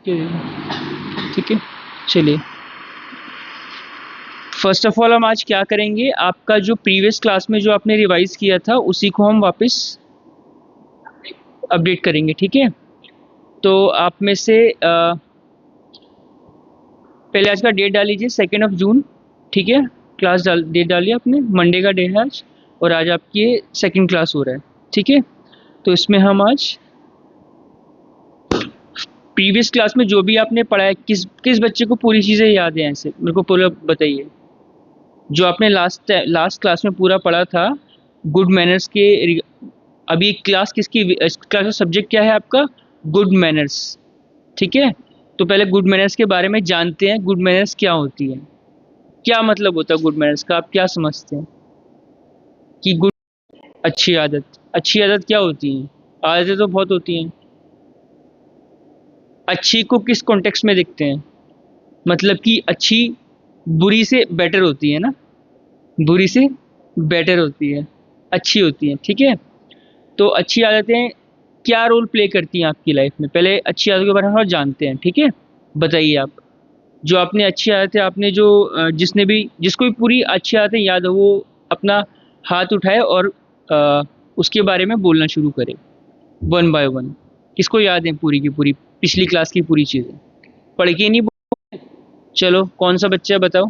ठीक है, चलिए। फर्स्ट ऑफ ऑल हम आज क्या करेंगे, आपका जो प्रीवियस क्लास में जो आपने रिवाइज किया था उसी को हम वापस अपडेट करेंगे। ठीक है, तो आप में से पहले आज का डेट डाल लीजिए, 2 जून। ठीक है, क्लास डेट डालिए आपने, मंडे का डे है आज, और आज आपकी सेकंड क्लास हो रहा है। ठीक है, तो इसमें हम आज प्रीवियस क्लास में जो भी आपने पढ़ा है, किस किस बच्चे को पूरी चीज़ें याद है, ऐसे मेरे को पूरा बताइए। जो आपने लास्ट क्लास में पूरा पढ़ा था गुड मैनर्स के अभी क्लास किसकी, क्लास का सब्जेक्ट क्या है आपका? Good manners. ठीक है, तो पहले गुड मैनर्स के बारे में जानते हैं। गुड मैनर्स क्या होती है, क्या मतलब होता है गुड मैनर्स का, आप क्या समझते हैं कि गुड? अच्छी आदत, अच्छी आदत क्या होती है? आदतें तो बहुत होती हैं। अच्छी को किस कॉन्टेक्स्ट में देखते हैं? मतलब कि अच्छी बुरी से बेटर होती है ना, बुरी से बेटर होती है, अच्छी होती है। ठीक है, तो अच्छी आदतें क्या रोल प्ले करती हैं आपकी लाइफ में, पहले अच्छी आदतों के बारे में थोड़ा जानते हैं। ठीक है, बताइए आप, जो आपने अच्छी आदतें, आपने जो जिसने भी, जिसको भी पूरी अच्छी आदतें याद हो, वो अपना हाथ उठाए और उसके बारे में बोलना शुरू करे, वन बाय वन। किसको याद है पूरी की पूरी पिछली क्लास की पूरी चीज़ें? पढ़ के नहीं चलो, कौन सा बच्चा है बताओ?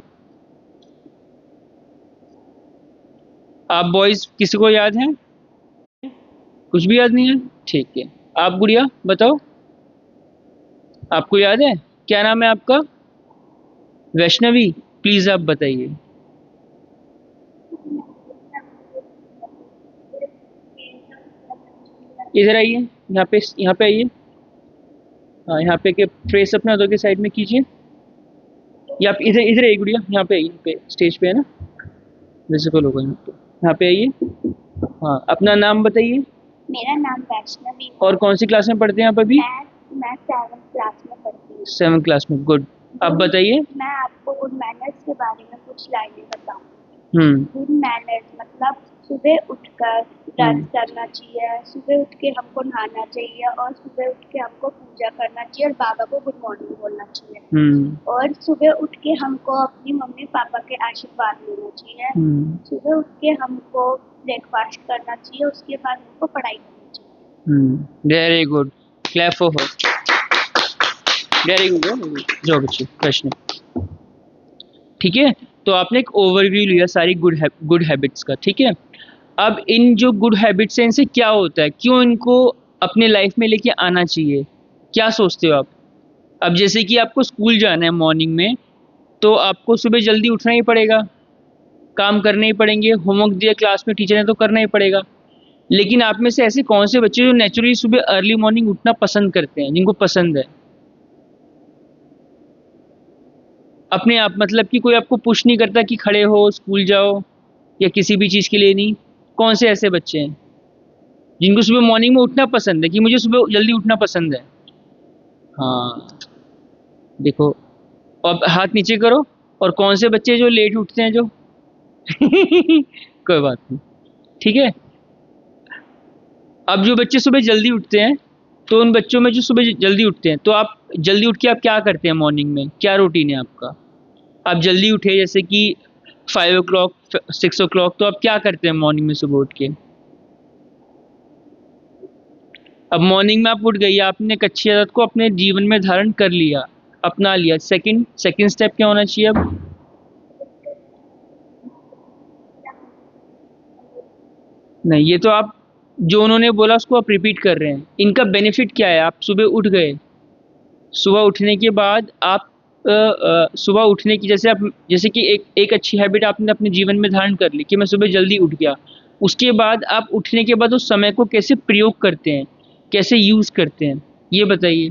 आप बॉयज किसी को याद है? कुछ भी याद नहीं है? ठीक है, आप गुड़िया बताओ, आपको याद है? क्या नाम है आपका? वैष्णवी, प्लीज आप बताइए। इधर आइए, यहाँ पे आइए। हाँ, यहाँ पे के फेस अपना दो के साइड में कीजिए। या आप इधर इधर आइए गुड़िया, यहाँ पे आइए, यहाँ पे स्टेज पे है ना, विजिबल होगा यहाँ पे आइए। हाँ, अपना नाम बताइए। मेरा नाम वैष्णवी है। और कौन सी क्लास में पढ़ते हैं आप अभी? मैं 7th क्लास में पढ़ती हूँ। 7th क्लास में, गुड। आप बताइए। मैं आपको गुड मैनर्स के बारे में कुछ लाइनें बताऊंगी। हम्म। गुड मैनर्स मतलब सुबह उठकर ब्रश करना चाहिए, सुबह उठ के हमको नहाना चाहिए, और सुबह उठ के हमको पूजा करना चाहिए और बाबा को गुड मॉर्निंग बोलना चाहिए। और सुबह उठ के हमको अपनी मम्मी पापा के आशीर्वाद लेना चाहिए। सुबह उठ के हमको ब्रेकफास्ट करना चाहिए, उसके बाद हमको पढ़ाई करनी चाहिए। Very good, clap for her. Very good जो बच्चे प्रश्न। ठीक है, तो आपने एक ओवरव्यू लिया सारी गुड हैबिट्स का। ठीक है, अब इन जो गुड हैबिट्स हैं, इनसे क्या होता है, क्यों इनको अपने लाइफ में लेके आना चाहिए, क्या सोचते हो आप? अब जैसे कि आपको स्कूल जाना है मॉर्निंग में, तो आपको सुबह जल्दी उठना ही पड़ेगा, काम करने ही पड़ेंगे, होमवर्क दिया क्लास में टीचर ने तो करना ही पड़ेगा। लेकिन आप में से ऐसे कौन से बच्चे जो नेचुरली सुबह अर्ली मॉर्निंग उठना पसंद करते हैं, जिनको पसंद है अपने आप, मतलब कि कोई आपको पुश नहीं करता कि खड़े हो स्कूल जाओ, या किसी भी चीज़ के लिए नहीं? कौन से ऐसे बच्चे हैं जिनको सुबह मॉर्निंग में उठना पसंद है, कि मुझे सुबह जल्दी उठना पसंद है? हाँ, देखो, अब हाथ नीचे करो। और कौन से बच्चे जो लेट उठते हैं जो कोई बात नहीं, ठीक है। अब जो बच्चे सुबह जल्दी उठते हैं, तो उन बच्चों में जो सुबह जल्दी उठते हैं, तो आप जल्दी उठ के आप क्या करते हैं मॉर्निंग में, क्या रूटीन है आपका? आप जल्दी उठे जैसे कि 5 o'clock 6 o'clock, तो आप क्या करते हैं मॉर्निंग में सुबह उठ के? अब मॉर्निंग में आप उठ गई, आपने एक अच्छी आदत को अपने जीवन में धारण कर लिया, अपना लिया, सेकंड सेकंड स्टेप क्या होना चाहिए अब? नहीं, ये तो आप जो उन्होंने बोला उसको आप रिपीट कर रहे हैं। इनका बेनिफिट क्या है? आप सुबह उठ गए, सुबह उठने के बाद आप सुबह उठने की, जैसे आप, जैसे कि एक अच्छी हैबिट आपने अपने जीवन में धारण कर ली कि मैं सुबह जल्दी उठ गया। उसके बाद आप उठने के बाद उस समय को कैसे प्रयोग करते हैं, कैसे यूज करते हैं, ये बताइए।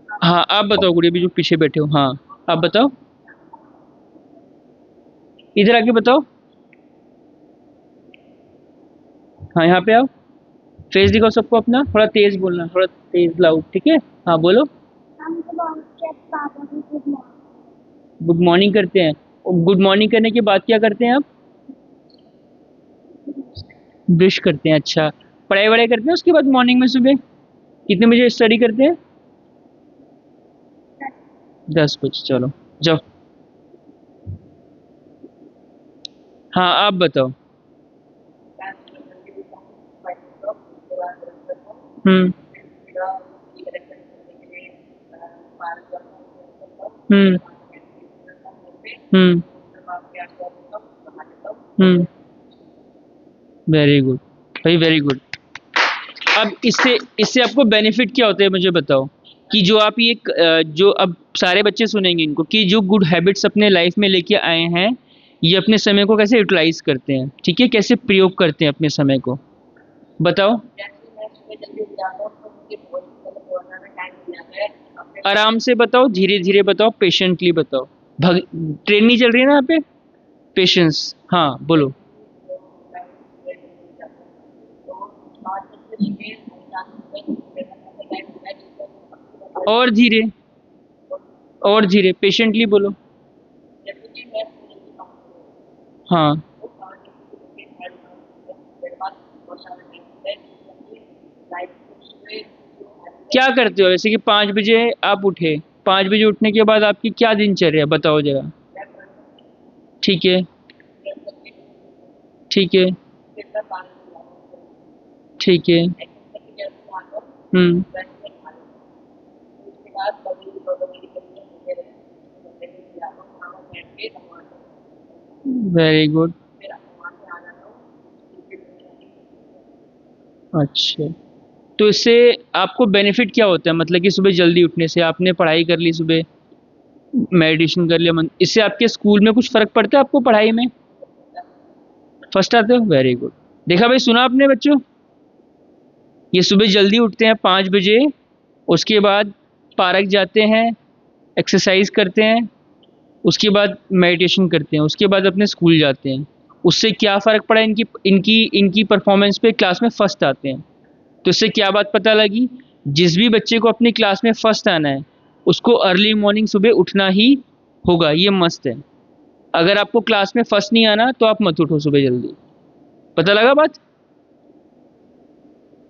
हाँ, आप बताओ गुड़िया भी जो पीछे बैठे हो, हाँ आप बताओ, इधर आके बताओ। हाँ, यहाँ पे आओ, फेस दिखाओ सबको अपना, थोड़ा तेज बोलना, थोड़ा तेज लाउड, ठीक है। हाँ बोलो। हम सुबह उठ के पापा को गुड मॉर्निंग करते हैं, और गुड मॉर्निंग करने के बाद क्या करते हैं आप? ब्रश करते हैं, अच्छा। पढ़ाई वढ़ाई करते हैं उसके बाद मॉर्निंग में सुबह? कितने बजे स्टडी करते हैं? 10 बजे, चलो जाओ। हाँ आप बताओ। हम्म। हम्म। हम्म। हम्म। वेरी गुड भाई, वेरी गुड। अब इससे इससे आपको बेनिफिट क्या होते हैं मुझे बताओ। कि जो आप ये जो अब सारे बच्चे सुनेंगे इनको, कि जो गुड हैबिट्स अपने लाइफ में लेके आए हैं, ये अपने समय को कैसे यूटिलाइज करते हैं, ठीक है, कैसे प्रयोग करते हैं अपने समय को, बताओ। आराम से बताओ, धीरे धीरे बताओ, पेशेंटली बताओ। भग ट्रेन नहीं चल रही है ना यहाँ पे। पेशेंस, हाँ बोलो। और धीरे, और धीरे, पेशेंटली बोलो। हाँ। क्या करते हो जैसे कि 5 बजे आप उठे, 5 बजे उठने के बाद आपकी क्या दिनचर्या बताओ जरा। ठीक है। ठीक है। ठीक है। हम्म। Very good. अच्छा, तो इससे आपको बेनिफिट क्या होता है, मतलब कि सुबह जल्दी उठने से, आपने पढ़ाई कर ली सुबह, मेडिटेशन कर लिया, मन इससे आपके स्कूल में कुछ फर्क पड़ता है आपको पढ़ाई में? फर्स्ट आते हो, वेरी गुड। देखा भाई, सुना आपने बच्चों, ये सुबह जल्दी उठते हैं 5 बजे, उसके बाद पार्क जाते हैं, एक्सरसाइज करते हैं, उसके बाद मेडिटेशन करते हैं, उसके बाद अपने स्कूल जाते हैं। उससे क्या फ़र्क पड़ा, इनकी इनकी इनकी परफॉर्मेंस पे, क्लास में फर्स्ट आते हैं। तो इससे क्या बात पता लगी, जिस भी बच्चे को अपनी क्लास में फर्स्ट आना है, उसको अर्ली मॉर्निंग सुबह उठना ही होगा, ये मस्त है। अगर आपको क्लास में फर्स्ट नहीं आना तो आप मत उठो सुबह जल्दी। पता लगा बात।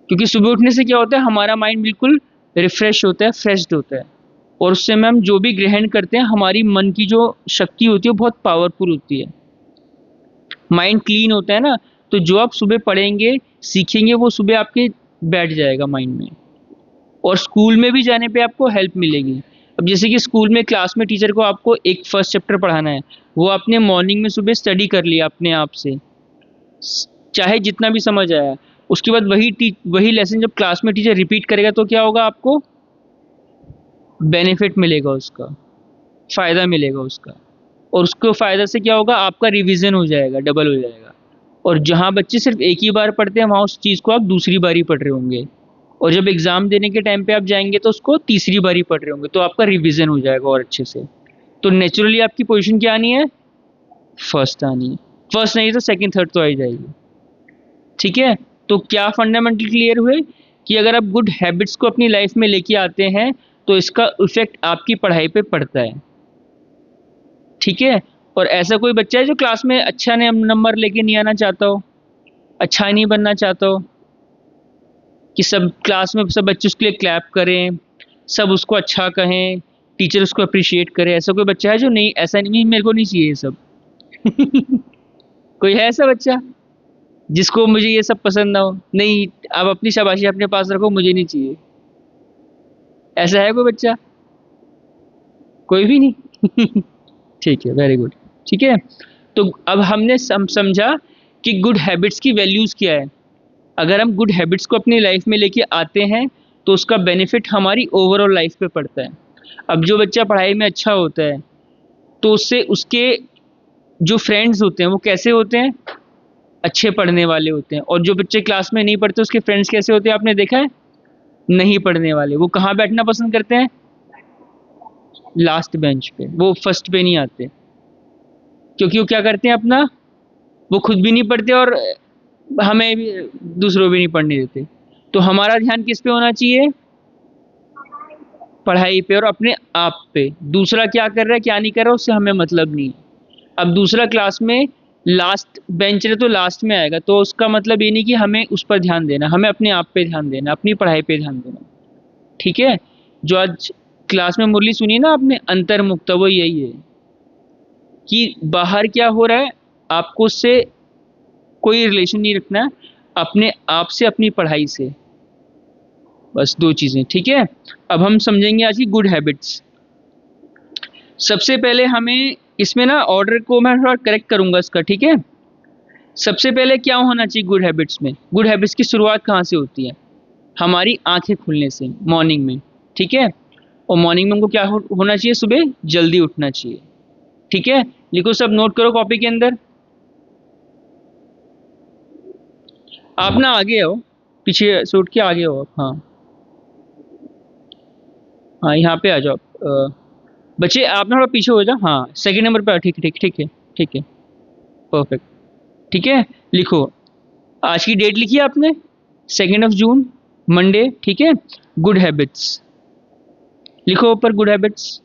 क्योंकि सुबह उठने से क्या होता है, हमारा माइंड बिल्कुल रिफ्रेश होता है, फ्रेश्ड होता है। और उससे में हम जो भी ग्रहण करते हैं, हमारी मन की जो शक्ति होती है वो बहुत पावरफुल होती है। माइंड क्लीन होता है ना, तो जो आप सुबह पढ़ेंगे, सीखेंगे, वो सुबह आपके बैठ जाएगा माइंड में। और स्कूल में भी जाने पे आपको हेल्प मिलेगी। अब जैसे कि स्कूल में क्लास में टीचर को आपको एक फर्स्ट चैप्टर पढ़ाना है, वो आपने मॉर्निंग में सुबह स्टडी कर लिया अपने आप से, चाहे जितना भी समझ आया, उसके बाद वही लेसन जब क्लास में टीचर रिपीट करेगा तो क्या होगा, आपको बेनिफिट मिलेगा, उसका फ़ायदा मिलेगा उसका। और उसको फ़ायदा से क्या होगा, आपका रिवीजन हो जाएगा, डबल हो जाएगा। और जहाँ बच्चे सिर्फ एक ही बार पढ़ते हैं, वहाँ उस चीज़ को आप दूसरी बारी पढ़ रहे होंगे। और जब एग्ज़ाम देने के टाइम पे आप जाएंगे तो उसको तीसरी बारी पढ़ रहे होंगे, तो आपका रिवीजन हो जाएगा और अच्छे से। तो नेचुरली आपकी पोजीशन क्या आनी है, फर्स्ट आनी है। फर्स्ट नहीं तो सेकंड थर्ड तो आ ही जाएगी। ठीक है। तो क्या फंडामेंटल क्लियर हुए, कि अगर आप गुड हैबिट्स को अपनी लाइफ में लेके आते हैं, तो इसका इफेक्ट आपकी पढ़ाई पे पड़ता है। ठीक है। और ऐसा कोई बच्चा है जो क्लास में अच्छा नंबर लेके नहीं आना चाहता हो, अच्छा नहीं बनना चाहता हो, कि सब क्लास में सब बच्चे उसके लिए क्लैप करें, सब उसको अच्छा कहें, टीचर उसको अप्रिशिएट करे, ऐसा कोई बच्चा है जो नहीं, ऐसा नहीं, मेरे को नहीं चाहिए ये सब। कोई है ऐसा बच्चा जिसको मुझे ये सब पसंद ना हो, नहीं, आप अपनी शाबाशी अपने पास रखो, मुझे नहीं चाहिए, ऐसा है कोई बच्चा? कोई भी नहीं। ठीक है, वेरी गुड। ठीक है। तो अब हमने समझा कि गुड हैबिट्स की वैल्यूज़ क्या है। अगर हम गुड हैबिट्स को अपनी लाइफ में लेके आते हैं, तो उसका बेनिफिट हमारी ओवरऑल लाइफ पे पड़ता है। अब जो बच्चा पढ़ाई में अच्छा होता है, तो उससे उसके जो फ्रेंड्स होते हैं वो कैसे होते हैं, अच्छे पढ़ने वाले होते हैं। और जो बच्चे क्लास में नहीं पढ़ते, उसके फ्रेंड्स कैसे होते हैं, आपने देखा है, नहीं पढ़ने वाले। वो कहाँ बैठना पसंद करते हैं, लास्ट बेंच पे, वो फर्स्ट पे नहीं आते। क्योंकि वो क्या करते हैं अपना, वो खुद भी नहीं पढ़ते और हमें भी, दूसरों भी नहीं पढ़ने देते। तो हमारा ध्यान किस पे होना चाहिए, पढ़ाई पे और अपने आप पे। दूसरा क्या कर रहा है क्या नहीं कर रहा, उससे हमें मतलब नहीं। अब दूसरा क्लास में लास्ट बेंच है तो लास्ट में आएगा, तो उसका मतलब ये नहीं कि हमें उस पर ध्यान देना, हमें अपने आप पे ध्यान देना, अपनी पढ़ाई पे ध्यान देना। ठीक है। जो आज क्लास में मुरली सुनी ना आपने, अंतर्मुक्त, वो यही है कि बाहर क्या हो रहा है आपको उससे कोई रिलेशन नहीं रखना है, अपने आप से, अपनी पढ़ाई से, बस दो चीजें। ठीक है, अब हम समझेंगे आज की गुड हैबिट्स। सबसे पहले हमें इसमें ना ऑर्डर को मैं थोड़ा करेक्ट करूंगा इसका, ठीक है। सबसे पहले क्या होना चाहिए गुड हैबिट्स में? गुड हैबिट्स की शुरुआत कहाँ से होती है? हमारी आंखें खुलने से, मॉर्निंग में, ठीक है। और मॉर्निंग में हमको क्या होना चाहिए? सुबह जल्दी उठना चाहिए, ठीक है। लिखो सब, नोट करो कॉपी के अंदर। आप ना आगे हो, पीछे से उठ के आगे हो आप, हाँ हाँ यहाँ पे आ जाओ। बच्चे आप ना थोड़ा पीछे हो जाओ, हाँ सेकंड नंबर पे आओ, ठीक है ठीक है ठीक है ठीक है, परफेक्ट। ठीक है, लिखो आज की डेट लिखी है आपने, 2 जून, मंडे, ठीक है। गुड हैबिट्स लिखो ऊपर, गुड हैबिट्स।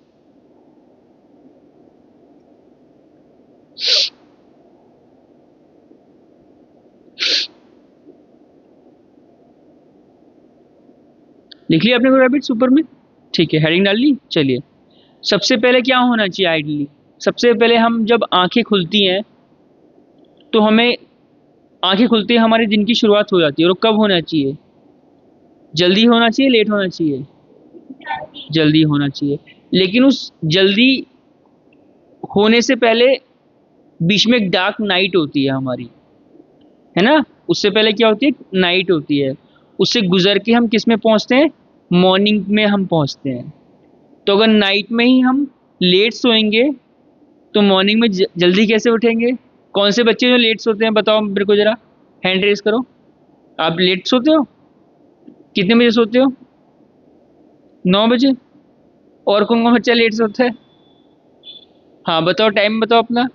लिख लिया आपने गुड हैबिट्स ऊपर में? ठीक है, हेडिंग डाल ली। चलिए, सबसे पहले क्या होना चाहिए आइडियली? सबसे पहले हम जब आंखें खुलती हैं तो हमें, आंखें खुलती है हमारे दिन की शुरुआत हो जाती है। और कब होना चाहिए? जल्दी होना चाहिए, लेट होना चाहिए? जल्दी होना चाहिए। लेकिन उस जल्दी होने से पहले बीच में एक डार्क नाइट होती है हमारी, है ना। उससे पहले क्या होती है? नाइट होती है। उससे गुजर के हम किस में पहुंचते हैं? मॉर्निंग में हम पहुंचते हैं। तो अगर नाइट में ही हम लेट सोएंगे तो मॉर्निंग में जल्दी कैसे उठेंगे? कौन से बच्चे जो लेट सोते हैं बताओ मेरे को जरा, हैंड रेज करो। आप लेट सोते हो? कितने बजे सोते हो? 9 बजे। और कौन कौन बच्चा लेट सोता है? हाँ बताओ, टाइम बताओ अपना।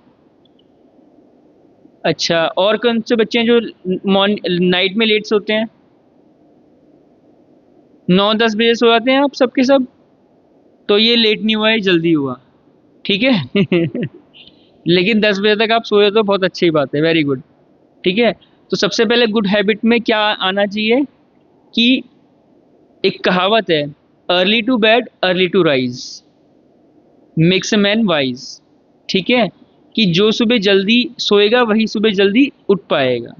अच्छा, और कौन से बच्चे हैं जो नाइट में लेट सोते हैं? 9-10 बजे सो जाते हैं आप सबके सब? तो ये लेट नहीं हुआ है, जल्दी हुआ, ठीक है। लेकिन 10 बजे तक आप सोए तो बहुत अच्छी बात है, वेरी गुड। ठीक है, तो सबसे पहले गुड हैबिट में क्या आना चाहिए कि एक कहावत है, early to bed early to rise makes a man wise. ठीक है, कि जो सुबह जल्दी सोएगा वही सुबह जल्दी उठ पाएगा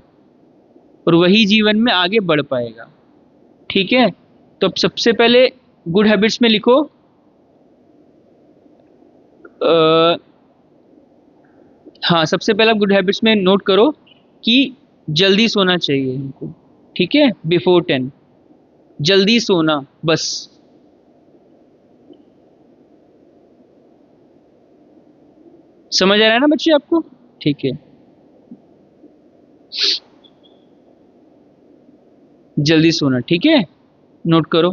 और वही जीवन में आगे बढ़ पाएगा। ठीक है, तो अब सबसे पहले गुड हैबिट्स में लिखो, हाँ सबसे पहला गुड हैबिट्स में नोट करो कि जल्दी सोना चाहिए हमको। ठीक है, बिफोर 10 जल्दी सोना, बस। समझ आ रहा है ना बच्चे आपको? ठीक है, जल्दी सोना, ठीक है, नोट करो।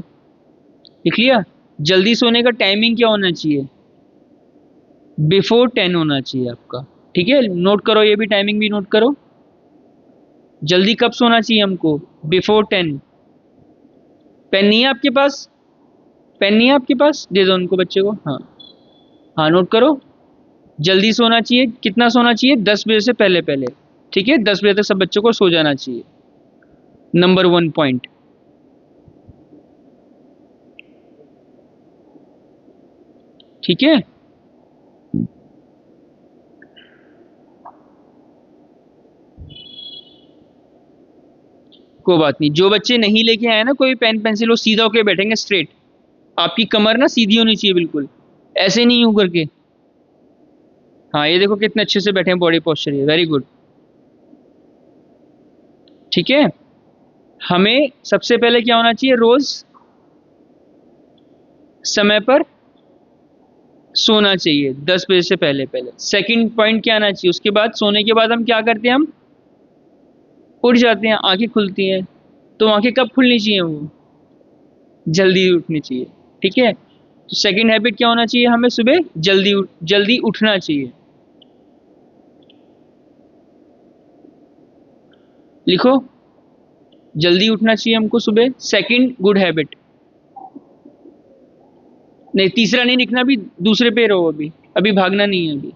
लिख लिया? जल्दी सोने का टाइमिंग क्या होना चाहिए? बिफोर 10 होना चाहिए आपका। ठीक है, नोट करो, ये भी टाइमिंग भी नोट करो। जल्दी कब सोना चाहिए हमको? बिफोर 10। पेन नहीं है आपके पास? पेन नहीं है आपके पास? दे दो उनको, बच्चे को। हाँ हाँ, नोट करो। जल्दी सोना चाहिए, कितना सोना चाहिए? 10 बजे से पहले पहले। ठीक है, 10 बजे तक सब बच्चों को सो जाना चाहिए, नंबर 1 पॉइंट। ठीक है, कोई बात नहीं, जो बच्चे नहीं लेके आए ना कोई पेन पेंसिल, वो सीधा होके बैठेंगे स्ट्रेट। आपकी कमर ना सीधी होनी चाहिए बिल्कुल, ऐसे नहीं यूं करके। हाँ ये देखो कितने अच्छे से बैठे हैं, बॉडी पोस्चर, ये वेरी गुड। ठीक है, हमें सबसे पहले क्या होना चाहिए? रोज समय पर सोना चाहिए, 10 बजे से पहले पहले। सेकंड पॉइंट क्या आना चाहिए? उसके बाद सोने के बाद हम क्या करते हैं? हम उठ जाते हैं, आंखें खुलती हैं। तो आंखें कब खुलनी चाहिए? वो जल्दी उठनी चाहिए। ठीक है, तो सेकंड हैबिट क्या होना चाहिए? हमें सुबह जल्दी उठना चाहिए। लिखो, जल्दी उठना चाहिए हमको सुबह, सेकंड गुड हैबिट। नहीं तीसरा नहीं लिखना, अभी दूसरे पे रहो, अभी अभी भागना नहीं है, अभी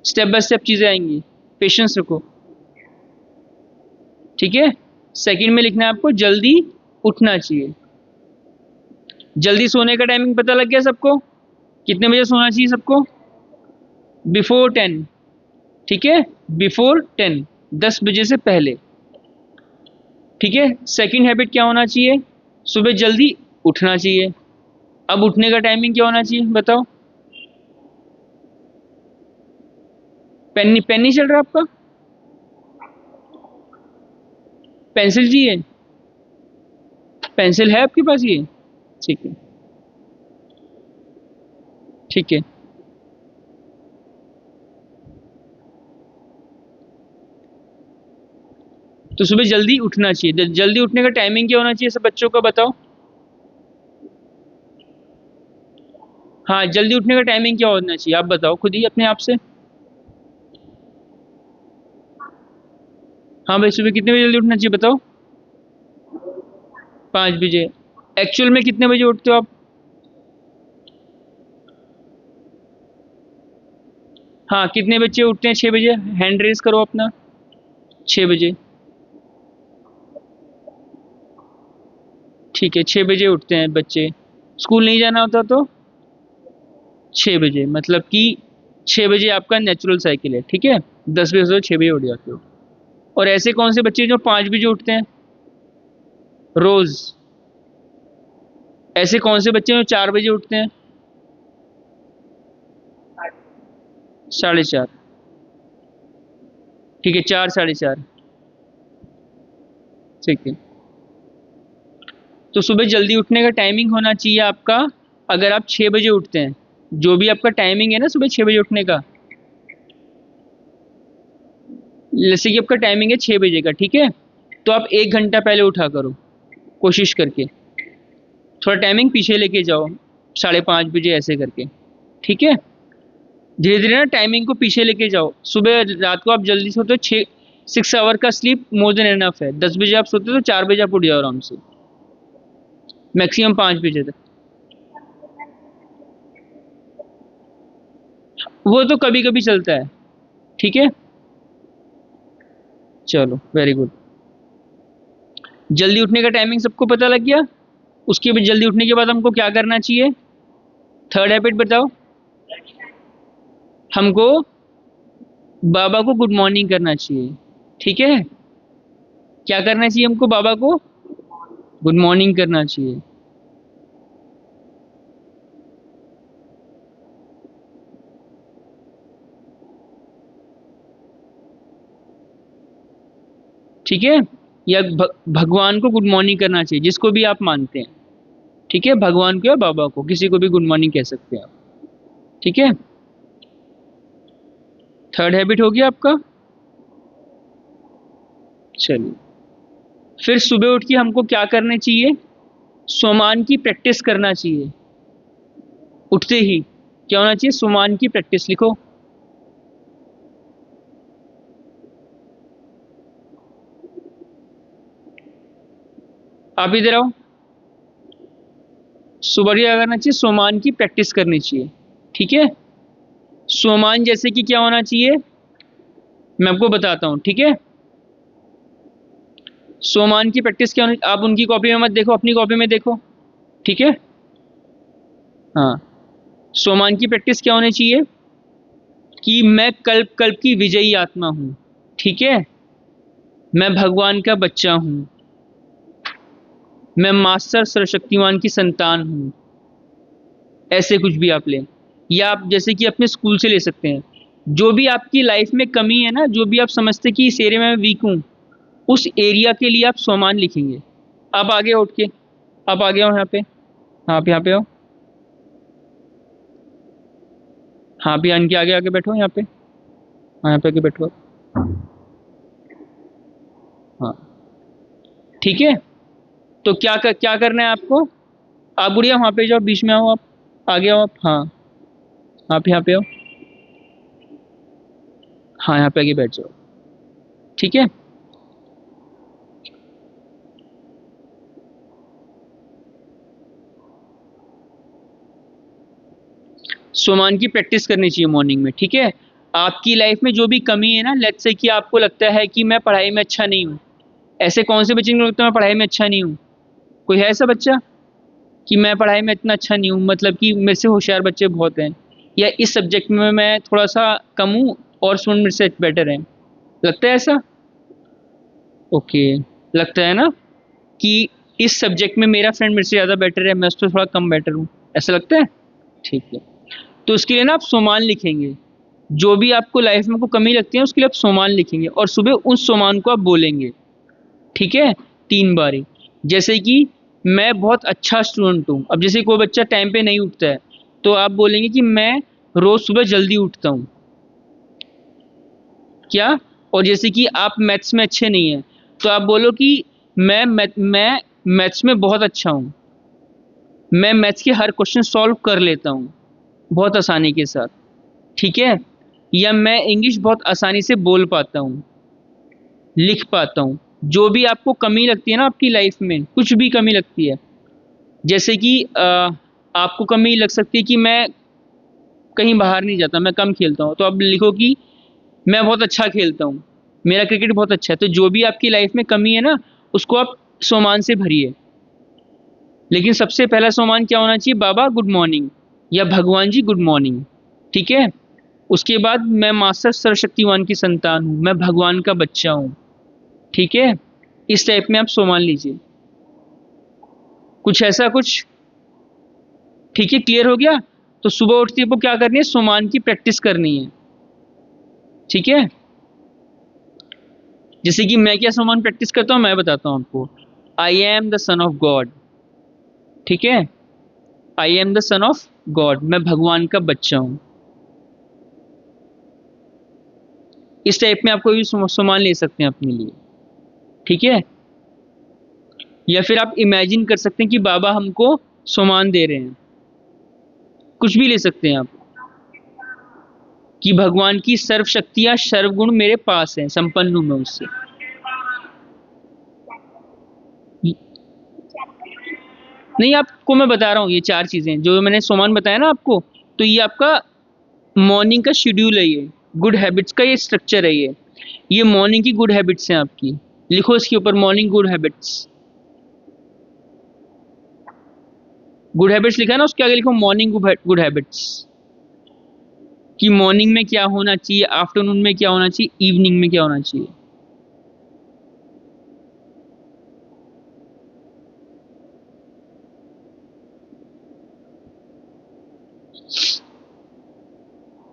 स्टेप बाय स्टेप चीजें आएंगी, पेशेंस रखो। ठीक है, सेकंड में लिखना है आपको जल्दी उठना चाहिए। जल्दी सोने का टाइमिंग पता लग गया सबको? कितने बजे सोना चाहिए सबको? बिफोर 10। ठीक है, बिफोर 10, 10 बजे से पहले। ठीक है, सेकंड हैबिट क्या होना चाहिए? सुबह जल्दी उठना चाहिए। अब उठने का टाइमिंग क्या होना चाहिए बताओ? पेन नहीं चल रहा आपका? पेंसिल चाहिए? पेंसिल है आपके पास ये? ठीक है, ठीक है। तो सुबह जल्दी उठना चाहिए। जल्दी उठने का टाइमिंग क्या होना चाहिए सब बच्चों का बताओ? हाँ, जल्दी उठने का टाइमिंग क्या होना चाहिए आप बताओ खुद ही अपने आप से। हाँ भाई, सुबह कितने बजे जल्दी उठना चाहिए बताओ? 5 बजे। एक्चुअल में कितने बजे उठते हो आप? हाँ, कितने बच्चे उठते हैं 6 बजे? हैंड रेज करो अपना। 6 बजे। ठीक है, 6 बजे उठते हैं बच्चे। स्कूल नहीं जाना होता तो 6 बजे, मतलब कि 6 बजे आपका नेचुरल साइकिल है। ठीक है, 10 बजे से 6 बजे उठ जाते हो। और ऐसे कौन से बच्चे जो 5 बजे उठते हैं रोज? ऐसे कौन से बच्चे जो 4 बजे उठते हैं? 4:30। ठीक है, 4, 4:30। ठीक है, तो सुबह जल्दी उठने का टाइमिंग होना चाहिए आपका, अगर आप 6 बजे उठते हैं, जो भी आपका टाइमिंग है ना सुबह 6 बजे उठने का, जैसे कि आपका टाइमिंग है 6 बजे का, ठीक है, तो आप 1 घंटा पहले उठा करो कोशिश करके। थोड़ा टाइमिंग पीछे लेके जाओ, 5:30 बजे ऐसे करके। ठीक है, धीरे धीरे ना टाइमिंग को पीछे लेके जाओ। सुबह रात को आप जल्दी सोते हो, 6 आवर का स्लीप मोर देन एनफ है। 10 बजे आप सोते हो तो 4 बजे आप उठ जाओ आराम से, मैक्सिमम 5 बजे तक। वो तो कभी कभी चलता है। ठीक है, चलो वेरी गुड। जल्दी उठने का टाइमिंग सबको पता लग गया। उसके बाद जल्दी उठने के बाद हमको क्या करना चाहिए? थर्ड हैबिट बताओ। हमको बाबा को गुड मॉर्निंग करना चाहिए। ठीक है, क्या करना चाहिए हमको? बाबा को गुड मॉर्निंग करना चाहिए। ठीक है, या भगवान को गुड मॉर्निंग करना चाहिए, जिसको भी आप मानते हैं। ठीक है, भगवान को या बाबा को, किसी को भी गुड मॉर्निंग कह सकते हैं आप। ठीक है, थर्ड हैबिट हो गया आपका। चलिए, फिर सुबह उठ के हमको क्या करना चाहिए? सोमान की प्रैक्टिस करना चाहिए। उठते ही क्या होना चाहिए? सोमान की प्रैक्टिस लिखो। आप इधर आओ। सुबह क्या करना चाहिए? सोमान की प्रैक्टिस करनी चाहिए। ठीक है, सोमान जैसे कि क्या होना चाहिए मैं आपको बताता हूं। ठीक है, सोमान की प्रैक्टिस क्या होनी, आप उनकी कॉपी में मत देखो, अपनी कॉपी में देखो। ठीक है, हाँ, सोमान की प्रैक्टिस क्या होनी चाहिए कि मैं कल्प कल्प की विजयी आत्मा हूं। ठीक है, मैं भगवान का बच्चा हूं, मैं मास्टर सर्वशक्तिमान की संतान हूं। ऐसे कुछ भी आप लें, या आप जैसे कि अपने स्कूल से ले सकते हैं। जो भी आपकी लाइफ में कमी है ना, जो भी आप समझते कि इस एरिया में मैं वीक हूं, उस एरिया के लिए आप सोमान लिखेंगे। आप आगे उठ के, आप आगे आओ यहाँ पे। हाँ, आप यहाँ पे आओ। हाँ, भी आन के आगे आगे बैठो यहाँ पे। हाँ, यहाँ पे आके बैठो। हाँ, ठीक है, तो क्या करना है आपको? आप बुढ़िया वहाँ पे जाओ, बीच में आओ, आप आगे आओ आप। हाँ, आप यहाँ पे आओ। हाँ, यहाँ पे आगे बैठ जाओ। ठीक है, सोमान की प्रैक्टिस करनी चाहिए मॉर्निंग में। ठीक है, आपकी लाइफ में जो भी कमी है ना, लेट्स से कि आपको लगता है कि मैं पढ़ाई में अच्छा नहीं हूँ। ऐसे कौन से बच्चे को लगता है मैं पढ़ाई में अच्छा नहीं हूँ? कोई है ऐसा बच्चा? कि मैं पढ़ाई में इतना अच्छा नहीं हूँ, मतलब कि मेरे से होशियार बच्चे बहुत हैं, या इस सब्जेक्ट में मैं थोड़ा सा कम हूँ और स्टूडेंट मेरे से बेटर हैं। लगता है ऐसा? ओके, लगता है ना कि इस सब्जेक्ट में मेरा फ्रेंड मेरे से ज़्यादा बेटर है, मैं उससे थोड़ा कम बेटर हूँ, ऐसा लगता है? ठीक है। तो उसके लिए ना आप सोमान लिखेंगे, जो भी आपको लाइफ में को कमी लगती है उसके लिए आप सोमान लिखेंगे, और सुबह उस सोमान को आप बोलेंगे, ठीक है, 3 बारी। जैसे कि मैं बहुत अच्छा स्टूडेंट हूँ, अब जैसे कोई बच्चा टाइम पे नहीं उठता है तो आप बोलेंगे कि मैं रोज सुबह जल्दी उठता हूँ, क्या? और जैसे कि आप मैथ्स में अच्छे नहीं हैं तो आप बोलो कि मैं मैथ्स में बहुत अच्छा हूँ, मैं मैथ्स के हर क्वेश्चन सॉल्व कर लेता हूँ बहुत आसानी के साथ, ठीक है। या मैं इंग्लिश बहुत आसानी से बोल पाता हूँ, लिख पाता हूँ। जो भी आपको कमी लगती है ना आपकी लाइफ में, कुछ भी कमी लगती है, जैसे कि आपको कमी लग सकती है कि मैं कहीं बाहर नहीं जाता, मैं कम खेलता हूँ, तो आप लिखो कि मैं बहुत अच्छा खेलता हूँ, मेरा क्रिकेट बहुत अच्छा है। तो जो भी आपकी लाइफ में कमी है ना उसको आप सोमान से भरिए। लेकिन सबसे पहला सोमान क्या होना चाहिए? बाबा गुड मॉर्निंग, या भगवान जी गुड मॉर्निंग, ठीक है। उसके बाद मैं मास्टर सर्वशक्तिमान की संतान हूँ, मैं भगवान का बच्चा हूँ, ठीक है। इस टाइप में आप सोमान लीजिए, कुछ ऐसा कुछ, ठीक है, क्लियर हो गया? तो सुबह उठते ही आपको क्या करनी है? सोमान की प्रैक्टिस करनी है, ठीक है। जैसे कि मैं क्या सोमान प्रैक्टिस करता हूँ मैं बताता हूँ आपको। I am the son of God, ठीक है, I am the son of God, मैं भगवान का बच्चा हूँ। इस टाइप में आप कोई भी सोमान ले सकते हैं अपने लिए, ठीक है। या फिर आप इमेजिन कर सकते हैं कि बाबा हमको सोमान दे रहे हैं, कुछ भी ले सकते हैं आप, कि भगवान की सर्व शक्तियां सर्वगुण मेरे पास हैं, संपन्न हूं मैं उससे। नहीं, आपको मैं बता रहा हूँ ये 4 चीजें जो मैंने सोमान बताया ना आपको, तो ये आपका मॉर्निंग का शेड्यूल है, ये गुड हैबिट्स का ये स्ट्रक्चर है, ये मॉर्निंग की गुड हैबिट्स हैं आपकी। लिखो इसके ऊपर morning good habits. Good habits लिखा है ना, उसके आगे लिखो मॉर्निंग गुड हैबिट्स, कि मॉर्निंग में क्या होना चाहिए, आफ्टरनून में क्या होना चाहिए, इवनिंग में क्या होना चाहिए।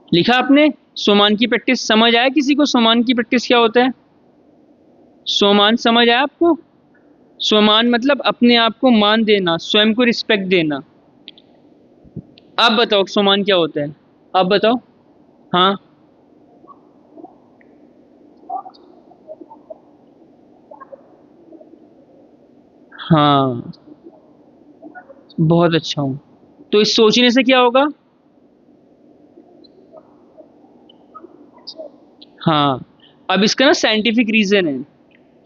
लिखा आपने? सोमान की प्रैक्टिस समझ आया किसी को? सोमान की प्रैक्टिस क्या होता है? सोमान समझ आया आपको? सोमान मतलब अपने आप को मान देना, स्वयं को रिस्पेक्ट देना। आप बताओ सोमान क्या होता है, आप बताओ। हाँ, हाँ, बहुत अच्छा हूँ। तो इस सोचने से क्या होगा? हाँ, अब इसका ना साइंटिफिक रीजन है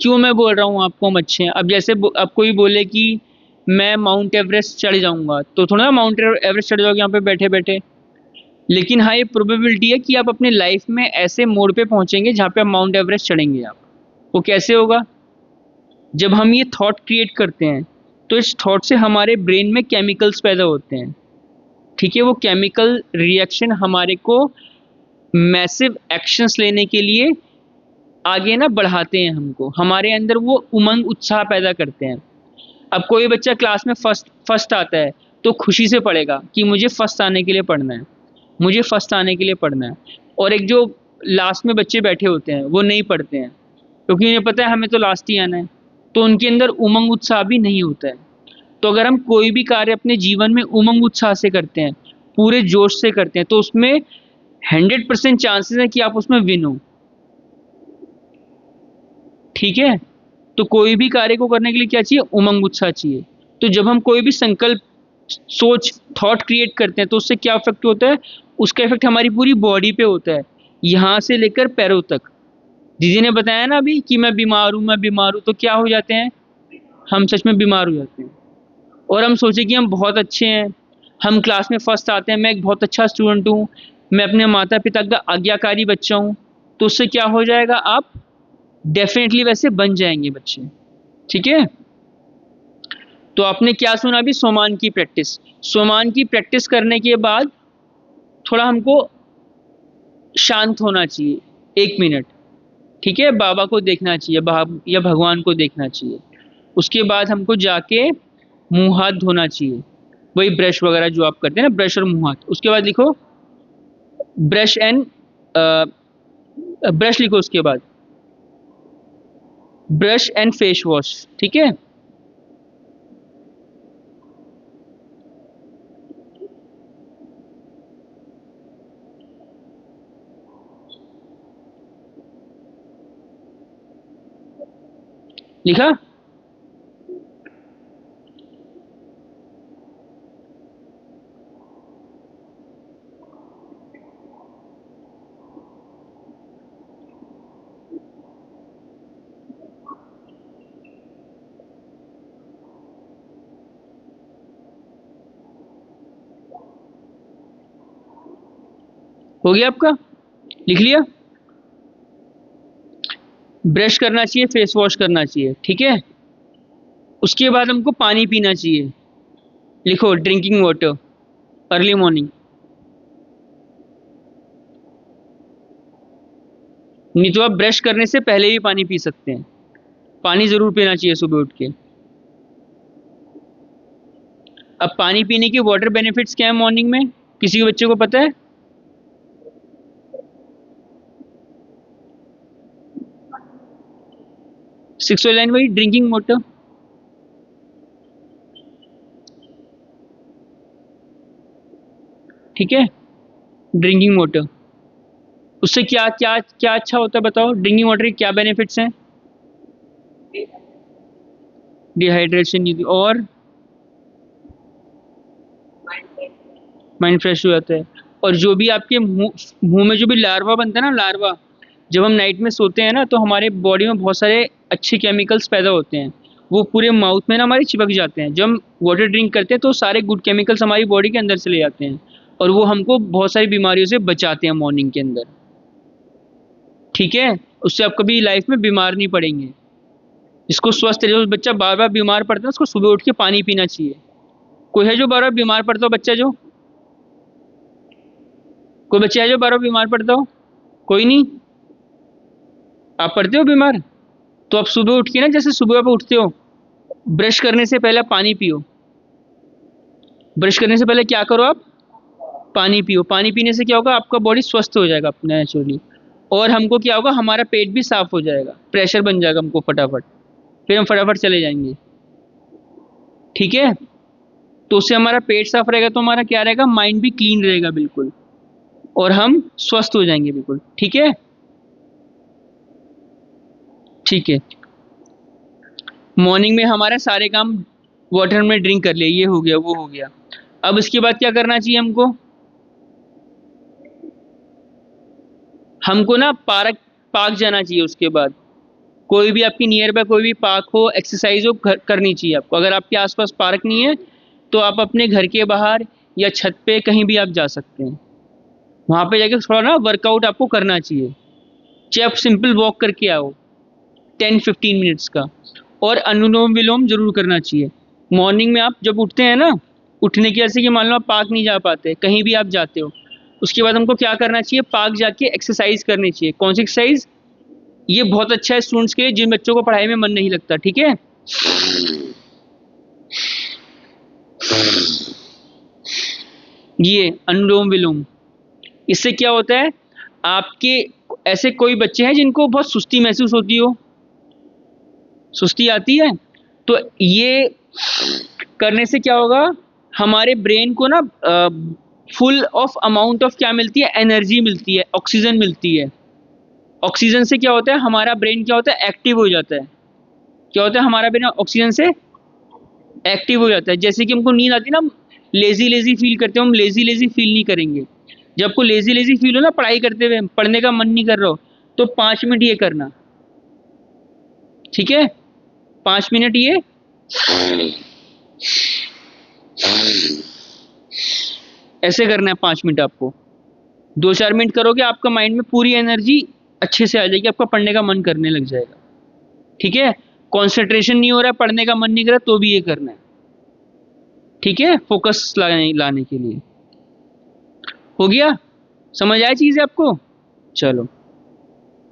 क्यों मैं बोल रहा हूँ आपको हम अच्छे हैं। अब जैसे अब कोई बोले कि मैं माउंट एवरेस्ट चढ़ जाऊंगा, तो थोड़ा ना माउंट एवरेस्ट चढ़ जाओगे यहाँ पे बैठे बैठे। लेकिन हाँ, ये प्रोबेबिलिटी है कि आप अपने लाइफ में ऐसे मोड़ पे पहुंचेंगे जहाँ पे आप माउंट एवरेस्ट चढ़ेंगे आप। वो कैसे होगा? जब हम ये थॉट क्रिएट करते हैं तो इस थॉट से हमारे ब्रेन में केमिकल्स पैदा होते हैं, ठीक है। वो केमिकल रिएक्शन हमारे को मैसिव एक्शंस लेने के लिए आगे ना बढ़ाते हैं, हमको हमारे अंदर वो उमंग उत्साह पैदा करते हैं। अब कोई बच्चा क्लास में फर्स्ट फर्स्ट आता है तो खुशी से पढ़ेगा कि मुझे फर्स्ट आने के लिए पढ़ना है, मुझे फर्स्ट आने के लिए पढ़ना है। और एक जो लास्ट में बच्चे बैठे होते हैं वो नहीं पढ़ते हैं क्योंकि उन्हें पता है हमें तो लास्ट ही आना है, तो उनके अंदर उमंग उत्साह भी नहीं होता है। तो अगर हम कोई भी कार्य अपने जीवन में उमंग उत्साह से करते हैं, पूरे जोश से करते हैं, तो उसमें 100% चांसेस है कि आप उसमें विन हो, ठीक है। तो कोई भी कार्य को करने के लिए क्या चाहिए? उमंग उत्साह चाहिए। तो जब हम कोई भी संकल्प, सोच, थॉट क्रिएट करते हैं तो उससे क्या इफेक्ट होता है? उसका इफेक्ट हमारी पूरी बॉडी पे होता है, यहाँ से लेकर पैरों तक। दीदी ने बताया ना अभी कि मैं बीमार हूँ, मैं बीमार हूँ, तो क्या हो जाते हैं? हम सच में बीमार हो जाते हैं। और हम सोचे कि हम बहुत अच्छे हैं, हम क्लास में फर्स्ट आते हैं, मैं एक बहुत अच्छा स्टूडेंट हूँ, मैं अपने माता पिता का आज्ञाकारी बच्चा हूँ, तो उससे क्या हो जाएगा? आप डेफिनेटली वैसे बन जाएंगे बच्चे, ठीक है। तो आपने क्या सुना अभी, सोमान की प्रैक्टिस। सोमान की प्रैक्टिस करने के बाद थोड़ा हमको शांत होना चाहिए, 1 मिनट, ठीक है, बाबा को देखना चाहिए, या भगवान को देखना चाहिए। उसके बाद हमको जाके मुंह हाथ धोना चाहिए, वही ब्रश वगैरह जो आप करते हैं ना, ब्रश और मुंह हाथ। उसके बाद लिखो ब्रश एंड, ब्रश लिखो, उसके बाद ब्रश एंड फेस वॉश, ठीक है। लिखा? हो गया आपका? लिख लिया? ब्रश करना चाहिए, फेस वॉश करना चाहिए, ठीक है। उसके बाद हमको पानी पीना चाहिए, लिखो ड्रिंकिंग वाटर, अर्ली मॉर्निंग। नहीं तो आप ब्रश करने से पहले भी पानी पी सकते हैं, पानी जरूर पीना चाहिए सुबह उठ के। अब पानी पीने के वाटर बेनिफिट्स क्या है मॉर्निंग में, किसी के बच्चे को पता है? सिक्स लाइन वही ड्रिंकिंग वाटर, ठीक है, ड्रिंकिंग वाटर। उससे क्या क्या क्या अच्छा होता है बताओ, ड्रिंकिंग वाटर के क्या बेनिफिट्स हैं? डिहाइड्रेशन और माइंड फ्रेश हो जाता है। और जो भी आपके मुंह में जो भी लार्वा बनता है ना, लार्वा, जब हम नाइट में सोते हैं ना तो हमारे बॉडी में बहुत सारे अच्छे केमिकल्स पैदा होते हैं, वो पूरे माउथ में ना हमारे चिपक जाते हैं। जब हम वाटर ड्रिंक करते हैं तो सारे गुड केमिकल्स हमारी बॉडी के अंदर चले जाते हैं, और वो हमको बहुत सारी बीमारियों से बचाते हैं मॉर्निंग के अंदर, ठीक है। उससे आप कभी लाइफ में बीमार नहीं पड़ेंगे। जिसको स्वस्थ रहे, जो बच्चा बार बार बीमार पड़ता है उसको सुबह उठ के पानी पीना चाहिए। कोई है जो बार बार बीमार पड़ता हो बच्चा, जो कोई बच्चा है जो बार बार बीमार पड़ता हो? कोई नहीं? आप पड़ते हो बीमार? तो आप सुबह उठ के ना, जैसे सुबह आप उठते हो, ब्रश करने से पहले पानी पियो। ब्रश करने से पहले क्या करो आप? पानी पियो। पानी पीने से क्या होगा, आपका बॉडी स्वस्थ हो जाएगा अपने नेचुरली। और हमको क्या होगा, हमारा पेट भी साफ हो जाएगा, प्रेशर बन जाएगा हमको फटाफट, फिर हम फटाफट चले जाएंगे, ठीक है। तो उससे हमारा पेट साफ रहेगा तो हमारा क्या रहेगा, माइंड भी क्लीन रहेगा बिल्कुल, और हम स्वस्थ हो जाएंगे बिल्कुल, ठीक है। ठीक है, मॉर्निंग में हमारा सारे काम वाटर में ड्रिंक कर लिया, ये हो गया वो हो गया। अब इसके बाद क्या करना चाहिए हमको? हमको ना पार्क जाना चाहिए। उसके बाद कोई भी आपकी नियर बाय कोई भी पार्क हो, एक्सरसाइज हो, करनी चाहिए आपको। अगर आपके आसपास पार्क नहीं है तो आप अपने घर के बाहर या छत पे कहीं भी आप जा सकते हैं, वहां पे जाके थोड़ा ना वर्कआउट आपको करना चाहिए। चाहे आप सिंपल वॉक करके आओ 10-15 मिनट्स का। और अनुलोम विलोम जरूर करना चाहिए मॉर्निंग में। आप जब उठते हैं ना, उठने की जैसे कि मान लो आप पार्क नहीं जा पाते, कहीं भी आप जाते हो, उसके बाद हमको क्या करना चाहिए, पार्क जाके एक्सरसाइज करनी चाहिए। कौन सी एक्सरसाइज? ये बहुत अच्छा है स्टूडेंट्स के लिए जिन बच्चों को पढ़ाई में मन नहीं लगता, ठीक है। ये अनुलोम विलोम, इससे क्या होता है, आपके ऐसे कोई बच्चे हैं जिनको बहुत सुस्ती महसूस होती हो, सुस्ती आती है, तो ये करने से क्या होगा, हमारे ब्रेन को ना फुल ऑफ अमाउंट ऑफ क्या मिलती है, एनर्जी मिलती है, ऑक्सीजन मिलती है। ऑक्सीजन से क्या होता है, हमारा ब्रेन क्या होता है, एक्टिव हो जाता है। क्या होता है, हमारा ब्रेन ऑक्सीजन से एक्टिव हो जाता है। जैसे कि हमको नींद आती है ना, लेजी लेजी फील करते हो, हम लेजी लेजी फील नहीं करेंगे। जब आपको लेजी लेजी फील हो ना, पढ़ाई करते हुए पढ़ने का मन नहीं कर रहा हो, तो 5 मिनट ये करना, ठीक है। 5 मिनट ये ऐसे करना है, 5 मिनट आपको। 2-4 मिनट करोगे, आपका माइंड में पूरी एनर्जी अच्छे से आ जाएगी, आपका पढ़ने का मन करने लग जाएगा, ठीक है। कंसंट्रेशन नहीं हो रहा है, पढ़ने का मन नहीं कर रहा, तो भी ये करना है। ठीक है, फोकस लाने के लिए। हो गया, समझ आया चीज़ आपको? चलो,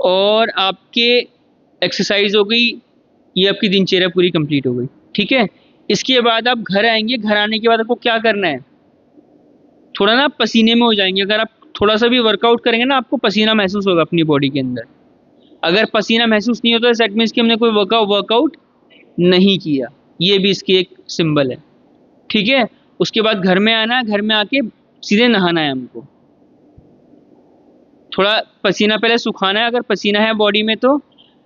और आपके एक्सरसाइज हो गई, ये आपकी दिनचर्या पूरी कंप्लीट हो गई। ठीक है, इसके बाद आप घर आएंगे, घर आने के बाद आपको क्या करना है, थोड़ा ना पसीने में हो जाएंगे। अगर आप थोड़ा सा भी वर्कआउट करेंगे ना, आपको पसीना महसूस होगा अपनी बॉडी के अंदर। अगर पसीना महसूस नहीं होता दैट मीन्स कि हमने कोई वर्कआउट नहीं किया, ये भी इसकी एक सिंबल है। ठीक है, उसके बाद घर में आना है, घर में आके सीधे नहाना है हमको। थोड़ा पसीना पहले सुखाना है, अगर पसीना है बॉडी में तो।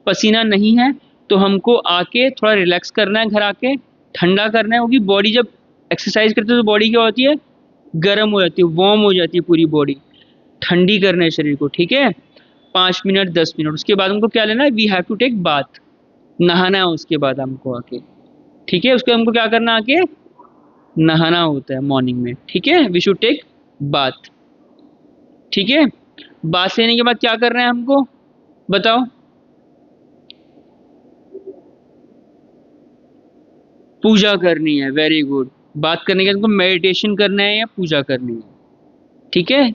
पसीना नहीं है तो हमको आके थोड़ा रिलैक्स करना है, घर आके ठंडा करना है, क्योंकि बॉडी जब एक्सरसाइज करते हैं तो बॉडी क्या होती है, गर्म हो जाती है, वार्म हो जाती है पूरी बॉडी। ठंडी करना है शरीर को। ठीक है, 5 मिनट 10 मिनट, उसके बाद हमको क्या लेना है, we have to take bath, नहाना है उसके बाद हमको आके। ठीक है, उसके हमको क्या करना है, आके नहाना होता है मॉर्निंग में। ठीक है, वी शुड टेक बाथ। ठीक है, बाथ लेने के बाद क्या करना है हमको, बताओ? पूजा करनी है, वेरी गुड। बात करने के बाद हमको मेडिटेशन करना है या पूजा करनी है। ठीक है,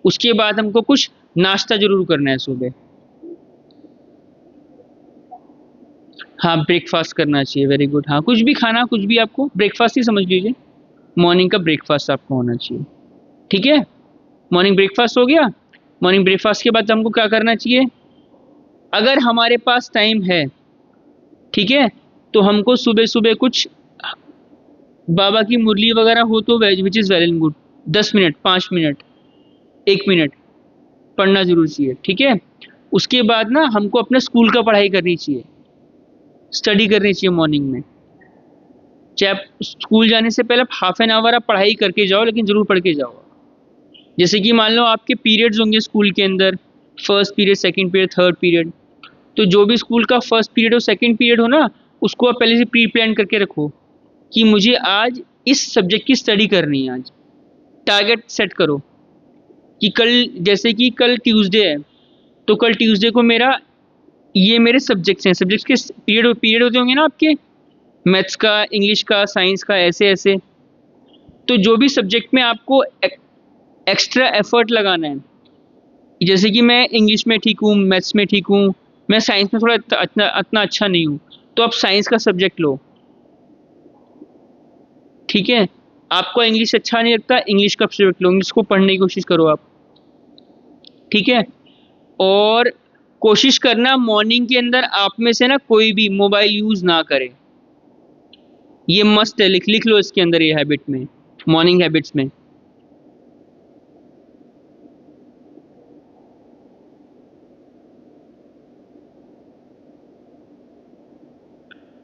उसके बाद हमको कुछ नाश्ता जरूर करना है सुबह। हाँ, ब्रेकफास्ट करना चाहिए, वेरी गुड। हाँ, कुछ भी खाना, कुछ भी आपको ब्रेकफास्ट ही समझ लीजिए, मॉर्निंग का ब्रेकफास्ट आपको होना चाहिए। ठीक है, मॉर्निंग ब्रेकफास्ट हो गया। मॉर्निंग ब्रेकफास्ट के बाद हमको क्या करना चाहिए, अगर हमारे पास टाइम है, ठीक है, तो हमको सुबह सुबह कुछ बाबा की मुरली वगैरह हो तो which is well and good, 10 minute 5 minute 1 minute पढ़ना जरूर चाहिए। ठीक है, उसके बाद ना हमको अपने स्कूल का पढ़ाई करनी चाहिए, स्टडी करनी चाहिए मॉर्निंग में। चाहे आप स्कूल जाने से पहले हाफ एन आवर आप पढ़ाई करके जाओ, लेकिन जरूर पढ़ के जाओ। जैसे कि मान लो आपके पीरियड्स होंगे स्कूल के अंदर, first period, second period, third period, तो जो भी स्कूल का फर्स्ट पीरियड और सेकंड पीरियड हो ना, उसको आप पहले से प्री प्लान करके रखो कि मुझे आज इस सब्जेक्ट की स्टडी करनी है। आज टारगेट सेट करो कि कल, जैसे कि कल ट्यूसडे है, तो कल ट्यूसडे को मेरा ये मेरे सब्जेक्ट्स हैं, सब्जेक्ट्स के पीरियड होते होंगे ना आपके, मैथ्स का, इंग्लिश का, साइंस का, ऐसे ऐसे। तो जो भी सब्जेक्ट में आपको एक्स्ट्रा एफर्ट लगाना है, जैसे कि मैं इंग्लिश में ठीक हूँ, मैथ्स में ठीक हूँ, मैं साइंस में थोड़ा इतना अच्छा नहीं हूँ, तो आप साइंस का सब्जेक्ट लो। ठीक है, आपको इंग्लिश अच्छा नहीं लगता, इंग्लिश का सब्जेक्ट लो, इंग्लिश को पढ़ने की कोशिश करो आप। ठीक है, और कोशिश करना मॉर्निंग के अंदर आप में से ना कोई भी मोबाइल यूज ना करे, ये मस्ट है, लिख लो इसके अंदर, ये हैबिट में, मॉर्निंग हैबिट्स में।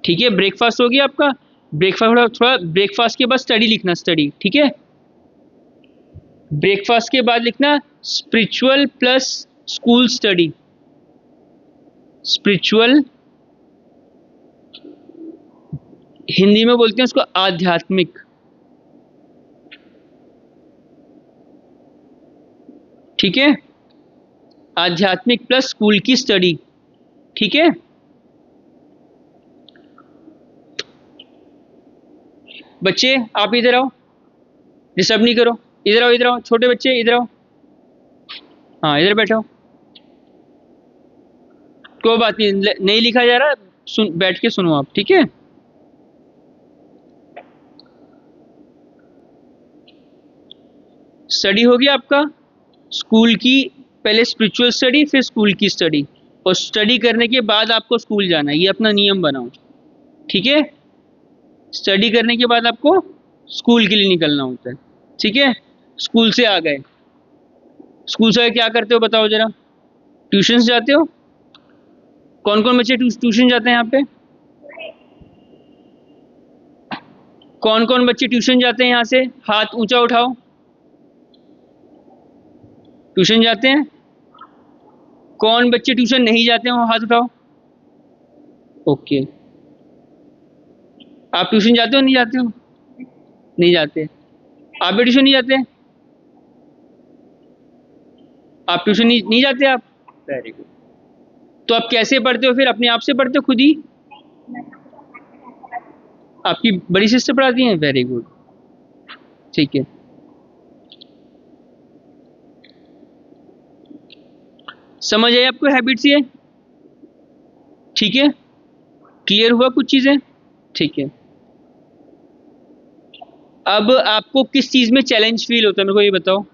ठीक है, ब्रेकफास्ट हो गया आपका। ब्रेकफास्ट, थोड़ा ब्रेकफास्ट के बाद स्टडी लिखना, स्टडी। ठीक है, ब्रेकफास्ट के बाद लिखना spiritual plus school study. Spiritual Hindi में बोलते हैं उसको आध्यात्मिक। ठीक है, आध्यात्मिक प्लस स्कूल की स्टडी। ठीक है, बच्चे आप इधर आओ, डिस्टर्ब नहीं करो, इधर आओ, इधर आओ, छोटे बच्चे इधर आओ, हाँ इधर बैठो। कोई बात नहीं, नहीं लिखा जा रहा, बैठ के सुनो आप। ठीक है, स्टडी हो गया आपका स्कूल की, पहले स्पिरिचुअल स्टडी फिर स्कूल की स्टडी, और स्टडी करने के बाद आपको स्कूल जाना है, ये अपना नियम बनाओ। ठीक है, स्टडी करने के बाद आपको स्कूल के लिए निकलना होता है। ठीक है, स्कूल से आ गए, स्कूल से क्या करते हो बताओ जरा, ट्यूशन जाते हो? कौन कौन बच्चे ट्यूशन जाते हैं यहाँ पे? कौन कौन बच्चे ट्यूशन जाते हैं यहाँ से, हाथ ऊंचा उठाओ। ट्यूशन जाते हैं? कौन बच्चे ट्यूशन नहीं जाते हैं वो हाथ उठाओ। ओके, आप ट्यूशन जाते हो नहीं जाते हो? नहीं जाते। आप भी ट्यूशन नहीं जाते? आप ट्यूशन नहीं जाते आप? Very good. तो आप कैसे पढ़ते हो फिर, अपने आप से पढ़ते हो खुद ही? आपकी बड़ी सिस्टर पढ़ाती हैं, वेरी गुड। ठीक है, समझ आई आपको हैबिट्स ये? ठीक है, क्लियर हुआ कुछ चीजें? ठीक है, अब आपको किस चीज में चैलेंज फील होता है मेरे को ये बताओ।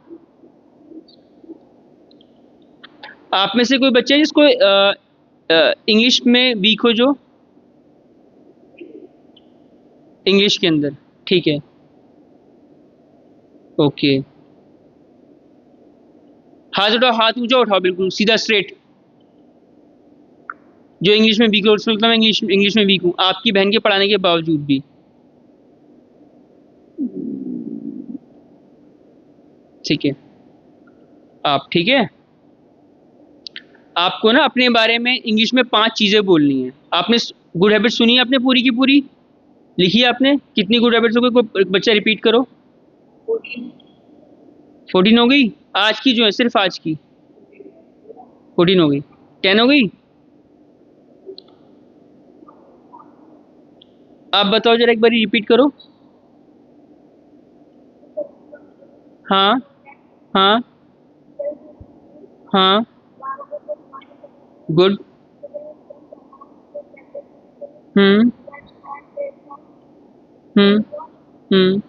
आप में से कोई बच्चा है जिसको इंग्लिश में वीक हो, जो इंग्लिश के अंदर? ठीक है, ओके, हाथ उठाओ, हाथ ऊंचा उठाओ, बिल्कुल सीधा स्ट्रेट। जो इंग्लिश में वीक हो, उसमें मतलब मैं इंग्लिश में वीक हूँ आपकी बहन के पढ़ाने के बावजूद भी। ठीक है, आप ठीक है, आपको ना अपने बारे में इंग्लिश में 5 चीजें बोलनी है। आपने गुड हैबिट सुनी है आपने पूरी की पूरी? लिखी है आपने? कितनी गुड हैबिट्स हो गई? कोई बच्चा रिपीट करो। 14 हो गई? आज की जो है, सिर्फ आज की 14 हो गई। 10 हो गई? आप बताओ जरा, एक बार रिपीट करो। हाँ, हाँ, हाँ, गुड। हम्म, हम्म, हम्म,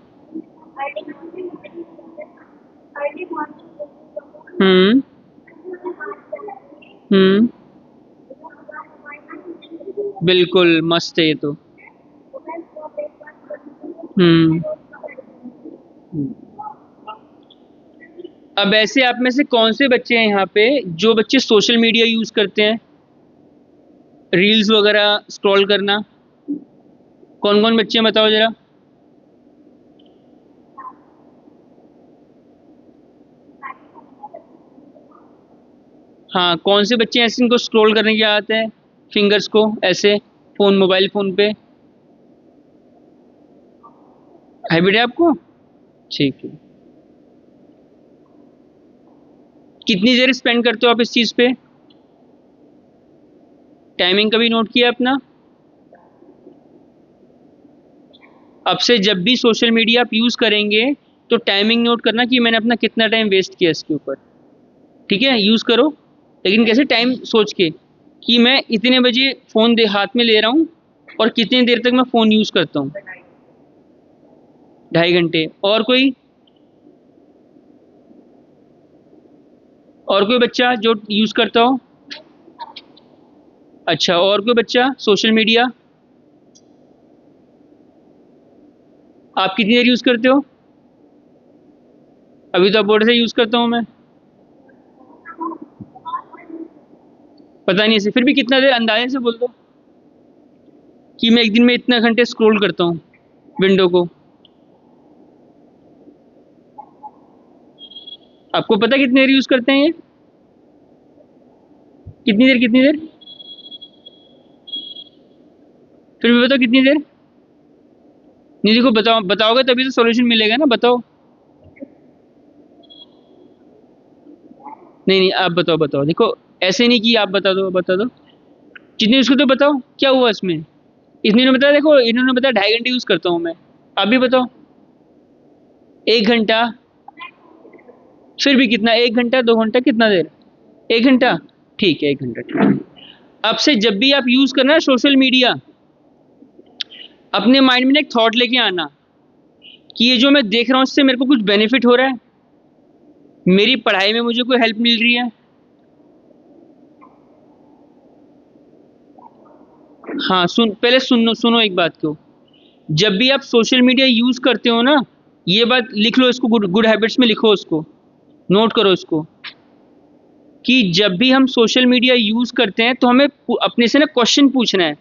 हम्म, हम्म, बिल्कुल मस्त है ये तो। हम्म। अब ऐसे आप में से कौन से बच्चे हैं यहाँ पे जो बच्चे सोशल मीडिया यूज करते हैं, रील्स वगैरह स्क्रॉल करना? कौन कौन बच्चे हैं बताओ जरा। हाँ, कौन से बच्चे ऐसे इनको स्क्रॉल करने की आदत है, फिंगर्स को ऐसे फोन, मोबाइल फोन पे हैबिट है आपको? ठीक है, कितनी देर स्पेंड करते हो आप इस चीज पे? टाइमिंग कभी नोट किया अपना? अब से जब भी सोशल मीडिया आप यूज करेंगे तो टाइमिंग नोट करना कि मैंने अपना कितना टाइम वेस्ट किया इसके ऊपर। ठीक है, यूज करो, लेकिन कैसे, टाइम सोच के कि मैं इतने बजे फोन दे हाथ में ले रहा हूँ और कितनी देर तक मैं फोन यूज करता हूँ। 2.5 घंटे। और कोई बच्चा जो यूज करता हो? अच्छा, और कोई बच्चा सोशल मीडिया? आप कितनी देर यूज करते हो? अभी तो आप बोर्ड से यूज करता हूँ मैं, पता नहीं, ऐसे फिर भी कितना देर अंदाजे से बोल दो कि मैं एक दिन में इतना घंटे स्क्रॉल करता हूँ विंडो को। आपको पता है कितनी देर यूज करते हैं ये? कितनी देर, कितनी देर? फिर भी बताओ कितनी देर। नहीं देखो, बताओ, बताओगे तभी तो सॉल्यूशन मिलेगा ना, बताओ। नहीं नहीं, आप बताओ, बताओ, देखो ऐसे नहीं कि आप बता दो, बता दो कितनी यूज करते हो, बताओ क्या हुआ इसमें। इन्होंने बताया, देखो इन्होंने बताया 2.5 घंटे यूज करता हूँ मैं, आप भी बताओ। 1 घंटा? फिर भी कितना, 1 घंटा, 2 घंटा, कितना देर? 1 घंटा? ठीक है, 1 घंटा, ठीक है। अब से जब भी आप यूज करना है सोशल मीडिया, अपने माइंड में एक थॉट लेके आना कि ये जो मैं देख रहा हूँ इससे मेरे को कुछ बेनिफिट हो रहा है, मेरी पढ़ाई में मुझे कोई हेल्प मिल रही है। हाँ, पहले सुनो सुनो एक बात को, जब भी आप सोशल मीडिया यूज करते हो ना, ये बात लिख लो इसको, गुड गुड हैबिट्स में लिखो उसको, नोट करो इसको, कि जब भी हम सोशल मीडिया यूज करते हैं तो हमें अपने से ना क्वेश्चन पूछना है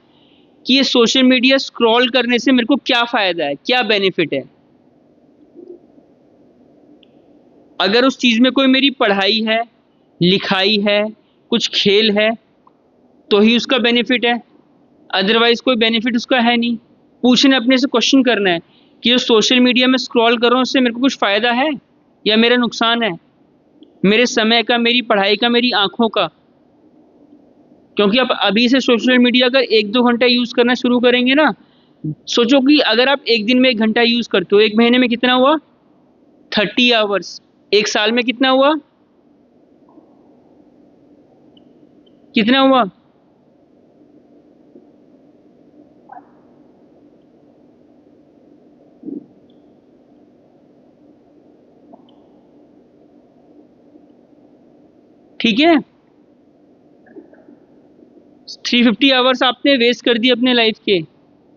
कि ये सोशल मीडिया स्क्रॉल करने से मेरे को क्या फायदा है, क्या बेनिफिट है। अगर उस चीज में कोई मेरी पढ़ाई है, लिखाई है, कुछ खेल है, तो ही उसका बेनिफिट है, अदरवाइज कोई बेनिफिट उसका है नहीं। पूछना, अपने से क्वेश्चन करना है कि जो सोशल मीडिया में स्क्रॉल कर रहा हूँ उससे मेरे को कुछ फायदा है या मेरा नुकसान है, मेरे समय का, मेरी पढ़ाई का, मेरी आंखों का। क्योंकि आप अभी से सोशल मीडिया अगर 1-2 घंटा यूज करना शुरू करेंगे ना, सोचो कि अगर आप एक दिन में 1 घंटा यूज करते हो, एक महीने में कितना हुआ? 30 आवर्स, एक साल में कितना हुआ? कितना हुआ? ठीक है, 350 आवर्स आपने वेस्ट कर दिए अपने लाइफ के।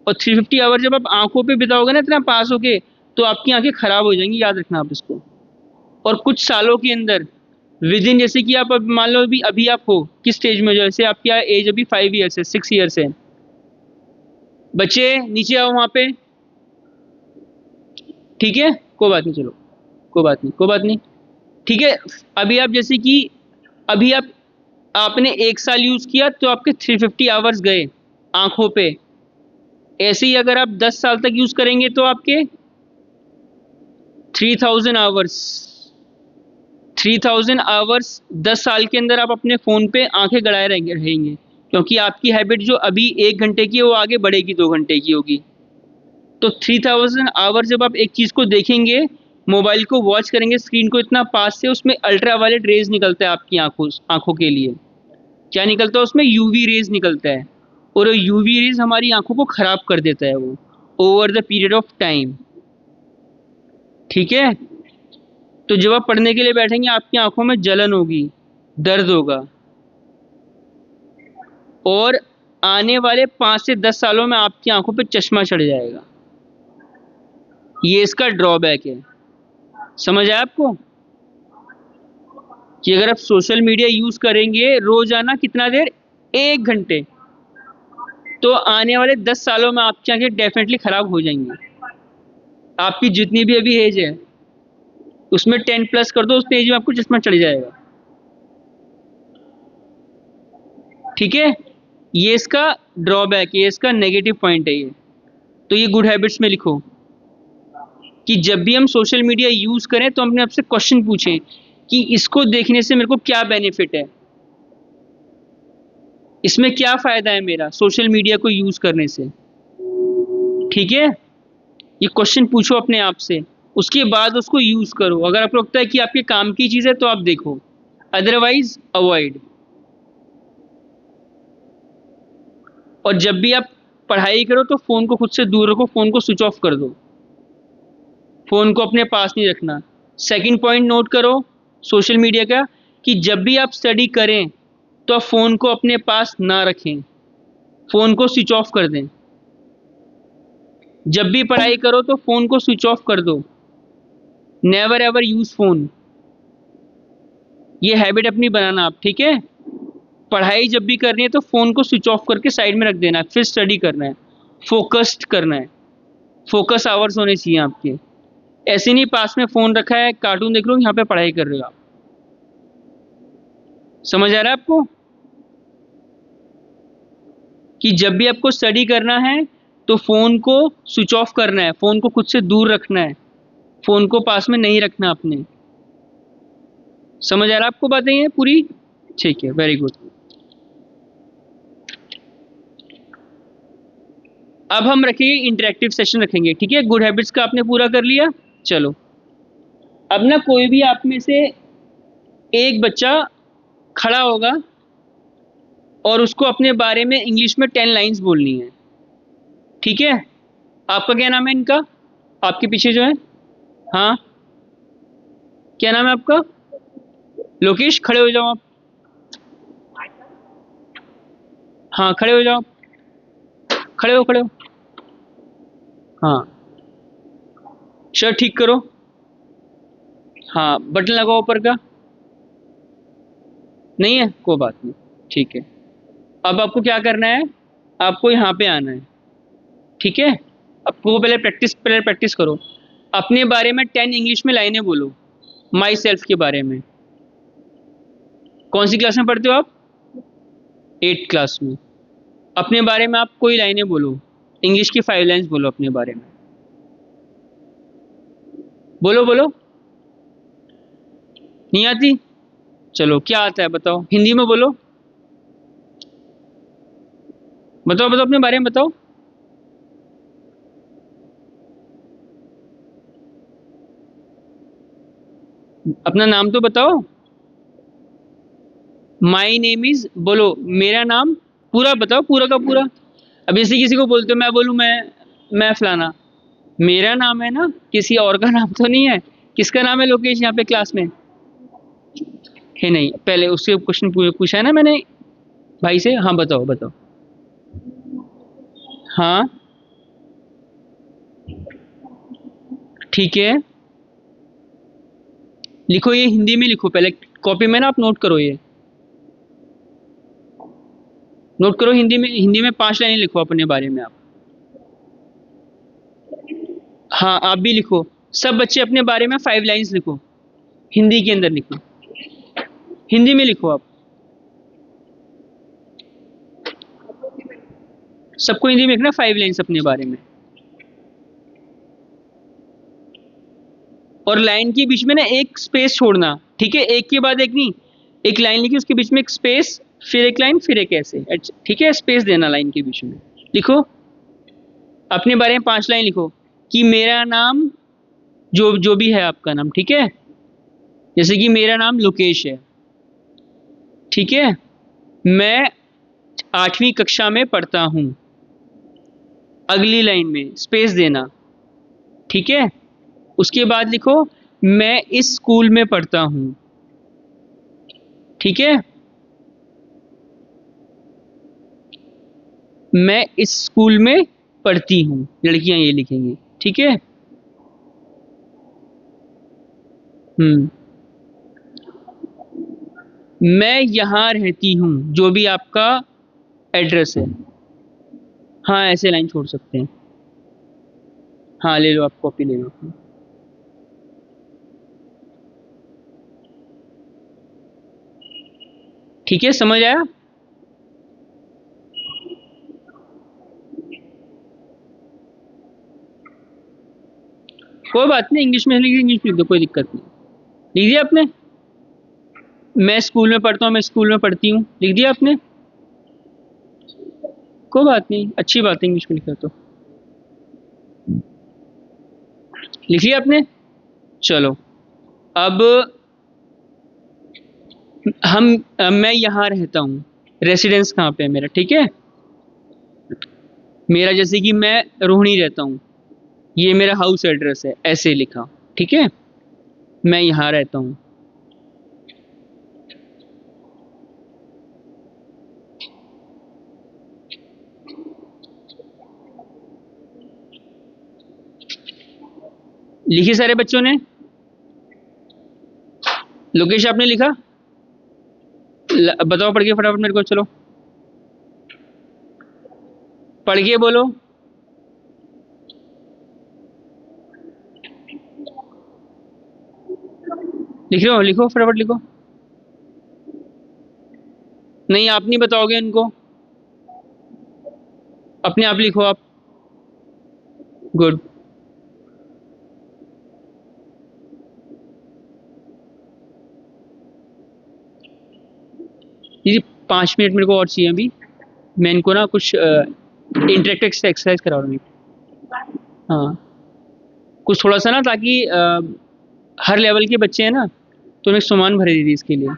और 350 आवर जब आप आंखों पे बिताओगे ना इतना पास होके, तो आपकी आंखें खराब हो जाएंगी, याद रखना आप इसको। और कुछ सालों के अंदर, विद इन, जैसे कि आप अब मान लो अभी अभी आप हो किस स्टेज में, जैसे आपकी एज अभी 5 ईयर्स है, 6 ईयर्स है। बच्चे नीचे आओ वहां पे। ठीक है, कोई बात नहीं, चलो कोई बात नहीं, कोई बात नहीं। ठीक है, अभी आप जैसे कि अभी आप आपने एक साल यूज किया तो आपके 350 आवर्स गए आंखों पे। ऐसे ही अगर आप 10 साल तक यूज करेंगे तो आपके 3000 आवर्स, 3000 आवर्स 10 साल के अंदर आप अपने फोन पे आंखें गड़ाए रहेंगे। क्योंकि आपकी हैबिट जो अभी 1 घंटे की है वो आगे बढ़ेगी 2 घंटे की होगी। तो 3000 आवर जब आप एक चीज को देखेंगे, मोबाइल को वॉच करेंगे, स्क्रीन को इतना पास से, उसमें अल्ट्रा वायलेट रेज निकलता है आपकी आंखों आंखों के लिए। क्या निकलता है उसमें? यूवी रेज निकलता है। और यूवी रेज हमारी आंखों को खराब कर देता है वो, over the period of time. ठीक है, तो जब आप पढ़ने के लिए बैठेंगे आपकी आंखों में जलन होगी, दर्द होगा। और आने वाले 5 से 10 सालों में आपकी आंखों पे चश्मा चढ़ जाएगा। ये इसका ड्रॉबैक है। समझ आया आपको? कि अगर आप सोशल मीडिया यूज करेंगे रोजाना कितना देर, 1 घंटे, तो आने वाले 10 सालों में आपकी आंखें डेफिनेटली खराब हो जाएंगी। आपकी जितनी भी अभी एज है उसमें 10+ कर दो, उस एज में आपको चश्मा चढ़ जाएगा। ठीक है, ये इसका ड्रॉबैक, ये इसका नेगेटिव पॉइंट है ये। तो ये गुड हैबिट्स में लिखो कि जब भी हम सोशल मीडिया यूज करें तो अपने आपसे क्वेश्चन पूछें कि इसको देखने से मेरे को क्या बेनिफिट है, इसमें क्या फायदा है मेरा सोशल मीडिया को यूज करने से। ठीक है, ये क्वेश्चन पूछो अपने आप से, उसके बाद उसको यूज करो। अगर आपको लगता है कि आपके काम की चीज है तो आप देखो, अदरवाइज अवॉइड। और जब भी आप पढ़ाई करो तो फोन को खुद से दूर रखो, फोन को स्विच ऑफ कर दो, फोन को अपने पास नहीं रखना। सेकंड पॉइंट नोट करो सोशल मीडिया का, कि जब भी आप स्टडी करें तो आप फोन को अपने पास ना रखें, फोन को स्विच ऑफ कर दें। जब भी पढ़ाई करो तो फोन को स्विच ऑफ कर दो, नेवर एवर यूज फोन। ये हैबिट अपनी बनाना आप। ठीक है, पढ़ाई जब भी करनी है तो फोन को स्विच ऑफ करके साइड में रख देना है, फिर स्टडी करना है, फोकस्ड करना है। फोकस आवर्स होने चाहिए आपके। ऐसे नहीं पास में फोन रखा है कार्टून देख लो, यहाँ पे पढ़ाई कर रहे हो आप। समझ आ रहा है आपको? कि जब भी आपको स्टडी करना है तो फोन को स्विच ऑफ करना है, फोन को खुद से दूर रखना है, फोन को पास में नहीं रखना अपने। समझ आ रहा है आपको बातें ये पूरी? ठीक है, वेरी गुड। अब हम रखेंगे इंटरेक्टिव सेशन रखेंगे। ठीक है, गुड हैबिट्स का आपने पूरा कर लिया। चलो, अब ना कोई भी आप में से एक बच्चा खड़ा होगा और उसको अपने बारे में इंग्लिश में 10 लाइन्स बोलनी है। ठीक है, आपका क्या नाम है इनका, आपके पीछे जो है? हाँ, क्या नाम है आपका? लोकेश, खड़े हो जाओ आप। हाँ, खड़े हो जाओ, खड़े हो, खड़े हो। हाँ, शर्ट ठीक करो। हाँ, बटन लगाओ ऊपर का। नहीं है, कोई बात नहीं, ठीक है। अब आपको क्या करना है, आपको यहाँ पे आना है। ठीक है, आपको पहले प्रैक्टिस करो। अपने बारे में 10 इंग्लिश में लाइनें बोलो, माई सेल्फ के बारे में। कौन सी क्लास में पढ़ते हो आप? 8th क्लास में। अपने बारे में आप कोई लाइनें बोलो, इंग्लिश की 5 लाइन्स बोलो अपने बारे में। बोलो बोलो। नहीं आती? चलो, क्या आता है बताओ, हिंदी में बोलो। बताओ बताओ, अपने बारे में बताओ। अपना नाम तो बताओ। माई नेम इज, बोलो मेरा नाम, पूरा बताओ, पूरा का पूरा। अब जैसे किसी को बोलते हो, मैं बोलूं मैं फलाना, मेरा नाम है ना, किसी और का नाम तो नहीं है। किसका नाम है लोकेश यहाँ पे क्लास में? है नहीं। पहले उससे क्वेश्चन पूछा है ना मैंने भाई से। हाँ बताओ बताओ। हाँ ठीक है, लिखो, ये हिंदी में लिखो पहले, कॉपी में ना आप नोट करो, ये नोट करो हिंदी में। हिंदी में 5 लाइनें लिखो अपने बारे में आप। हाँ आप भी लिखो, सब बच्चे अपने बारे में 5 लाइन्स लिखो, हिंदी के अंदर लिखो, हिंदी में लिखो आप। सबको हिंदी में लिखना 5 लाइन्स अपने बारे में। और लाइन के बीच में ना एक स्पेस छोड़ना, ठीक है, एक के बाद एक नहीं, एक लाइन लिखी उसके बीच में एक स्पेस, फिर एक लाइन, फिर एक ऐसे, ठीक है, स्पेस देना लाइन के बीच में। लिखो अपने बारे में 5 लाइन लिखो, कि मेरा नाम, जो जो भी है आपका नाम, ठीक है, जैसे कि मेरा नाम लोकेश है, ठीक है, मैं 8वीं कक्षा में पढ़ता हूं, अगली लाइन में स्पेस देना, ठीक है, उसके बाद लिखो मैं इस स्कूल में पढ़ता हूं, ठीक है, मैं इस स्कूल में पढ़ती हूं, लड़कियां ये लिखेंगी, ठीक है। हम्म, मैं यहां रहती हूं, जो भी आपका एड्रेस है। हाँ ऐसे लाइन छोड़ सकते हैं। हाँ ले लो, आप कॉपी ले लो। ठीक है, समझ आया? कोई बात नहीं, इंग्लिश में लिख दो, इंग्लिश में लिख दो, कोई दिक्कत नहीं। लिख दिया आपने? मैं स्कूल में पढ़ता हूँ, मैं स्कूल में पढ़ती हूँ, लिख दिया आपने? कोई बात नहीं, अच्छी बात है, इंग्लिश में लिखा तो। लिख लिया आपने? चलो अब मैं यहाँ रहता हूँ, रेसिडेंस कहाँ पे है मेरा, ठीक है, मेरा जैसे कि मैं रोहिणी रहता हूँ, ये मेरा हाउस एड्रेस है, ऐसे लिखा, ठीक है, मैं यहाँ रहता हूँ। लिखी सारे बच्चों ने? लोकेश आपने लिखा? बताओ पढ़ के फटाफट मेरे को, चलो पढ़ के बोलो। लिख रहे हो? लिखो फटाफट लिखो। नहीं आप नहीं बताओगे इनको, अपने आप लिखो आप। गुड। ये 5 मिनट मेरे को और चाहिए अभी, मैं इनको ना कुछ इंटरेक्टिव एक्सरसाइज करा रहा हूँ। हाँ कुछ थोड़ा सा ना, ताकि हर लेवल के बच्चे हैं ना, तो उन्हें सामान भरे दीजिए इसके लिए।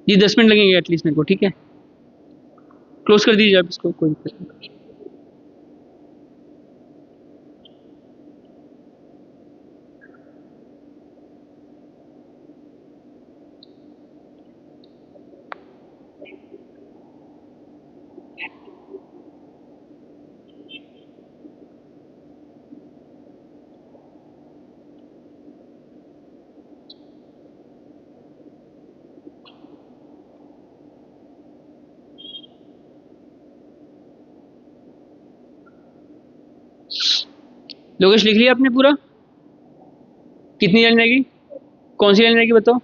ये 10 मिनट लगेंगे एटलीस्ट मेरे को, ठीक है, क्लोज कर दीजिए आप इसको, कोई दिक्कत नहीं। लोकेश लिख लिया आपने पूरा? कितनी लाइन रहेगी? कौन सी लाइन रहेगी बताओ?